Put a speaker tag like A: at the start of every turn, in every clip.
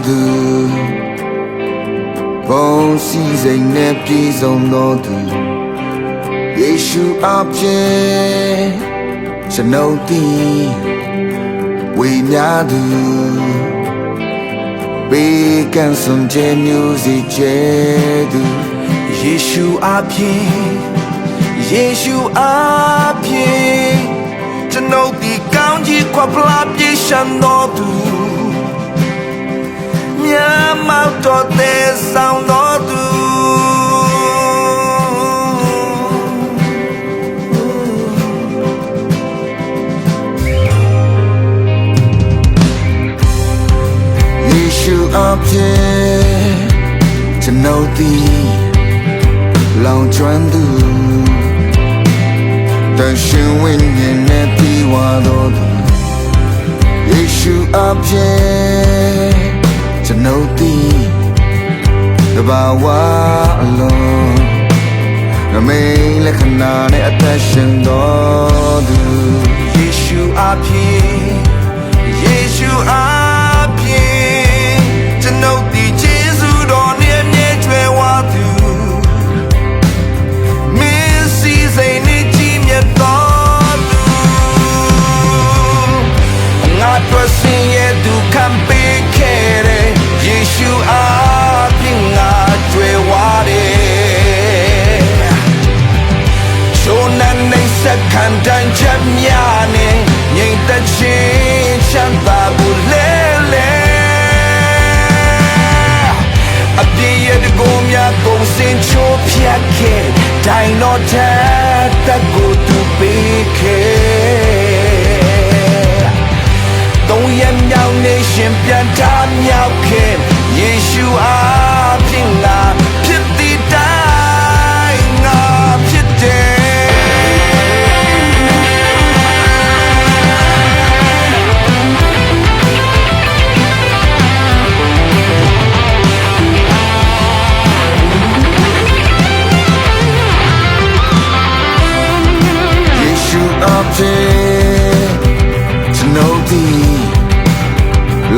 A: သူဘုံစီစိတ်နဲ့ပြည့်စုံတော်သူယေရှုအပြင်ကျွန်ုပ်သည်ဝေမျှသူဘေးကန်းစွန်ခြင်းမျိုးစီကျဲသူယေရှုအပြင်ယေရှုအပြင်ကျွန်ုပ်ဒီကောင်းကြီးခွာဖလားပြေရှံတော်သူမြတ်မောက်တော်တဲ့ဆောင်တော်သူယေရှုအပြင်ကျွန်ုပ်ဒီလောင်ကျွမ်းသူတန်ရှင်ဝိညာဉ်နဲ့ပြီးဝါတော်သူယေရှုအပြင်ကျွန်ုပ်သည်တဘာဝအလုံးရမေးလက္ခဏာနဲ့အသက်ရှင်တော်သူယေရှုအပြင်ယေရှုအပြင်ကျွန်ုပ်သည်ယေရှုတော်နဲ့အမြဲကျွဲဝါသူမင်းစီစိတ်နဲ့ကြီးမြတ်တော်သူငါတို့စင်ရဲ့ဒုက္ခပေးခဲ့တဲ့ယေရှုအပြင်ငါကျွဲဝါတယ်ချိုးနှံနေစခံတန်ချက်များနဲ့ငြိမ်သက်ခြင်းချမ်းသာဘူးလေလေအပြည့်ရဲ့ကိုမြတ်ကုန်စင်ချိုးဖြတ်ခဲ့တိုင်းတော့တဲ့ကိုသူပေးခဲ့သုံးရမြောက်နေရှင်ပြန်ထားမြောက်ခဲ့ယေရှုအပြင်ငါဖြစ်သည်တိုင်းငါဖြစ်တယ်ယေရှုအပြင်ကျွန်ုပ်သည်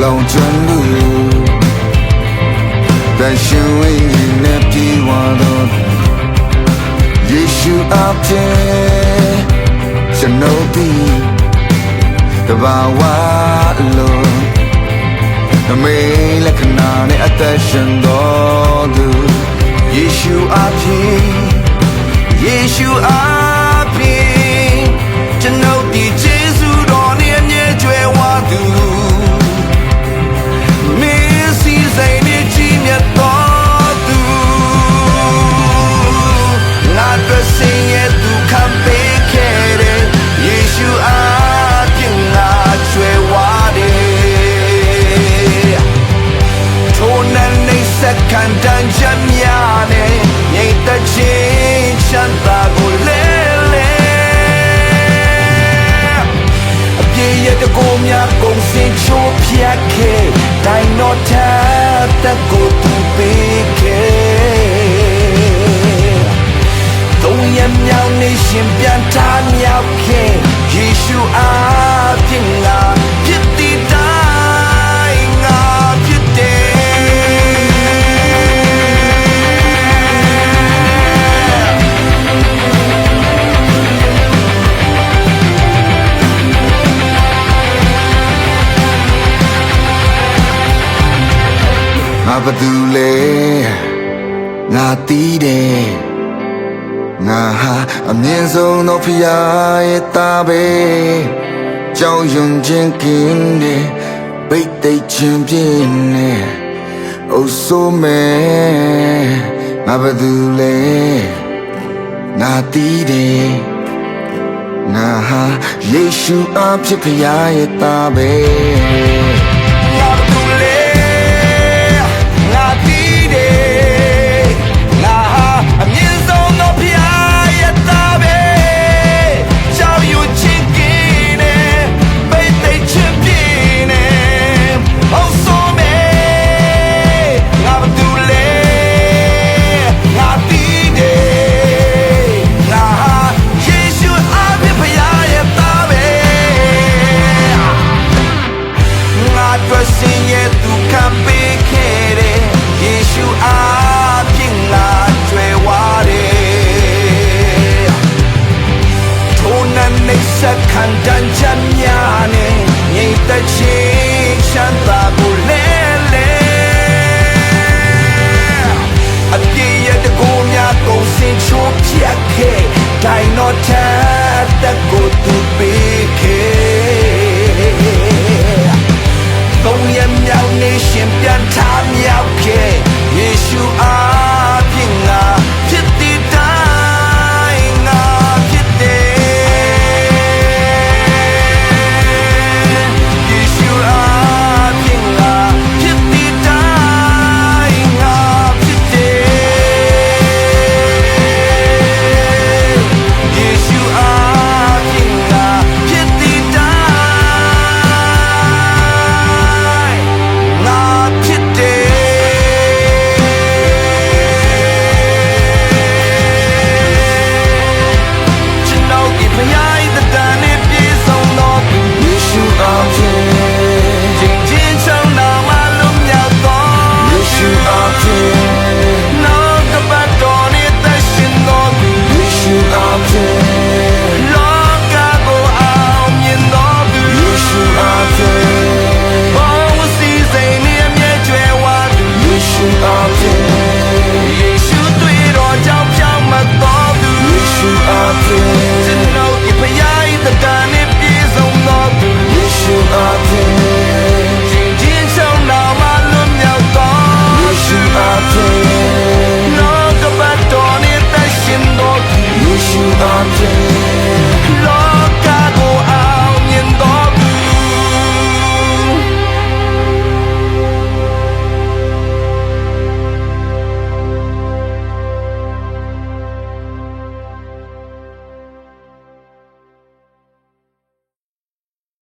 A: လောင်ကျွမ်းသူတန်ရှင်ဝိညာဉ်နဲ့ပြေဝါတော်ယေရှုအပြင်ကျွန်ုပ်သည်တဘာဝလုံးအမေးလက္ခဏာနဲ့အသက်ရှင်တော်သူယေရှုအပြင်ယေရှုအပြင်ကျွန်ုပ်သည်ယေရှုတော်နဲ့အမြဲကျွဲဝါသူစိတ်နဲ့ကြီးမြတ်တော်သူငါတို့စင်ရဲ့ဒုက္ခပေးခဲ့တဲ့ယေရှုအပြင်ငါကျွဲဝါတယ်ထိုးနှံနေစခံတန်ချက်များနဲ့ငြိမ်သက်ခြင်းချမ်းသာကိုလဲလဲအပြည့်ရဲ့ကိုများကုန်စင်ချိုးဖြတ်ခဲ့တိုင်းတော့တဲ့ကိုသူပေးခဲ့သုံးရမြောက်နေရှင်ပြန်ထားမြောက်ခဲ့ယေရှုအပြင်ငါဖြစ်သည်တိုင်းငါဖြစ်တယ်ငါဘာတူလဲငါတီးတယ်ငါဟာအမြင့်ဆုံးသောဖျားရဲ့သားပဲကြောက်ရွံ့ခြင်းကင်းတယ်ပိတ်သိပ်ခြင်းပြင်းတယ်အိုဆိုမဲငါဘာတူလဲငါတီးတယ်ငါဟာယေရှုအဖြစ်ဖျားရဲ့သားပဲ ယေရှုသားဖြစ်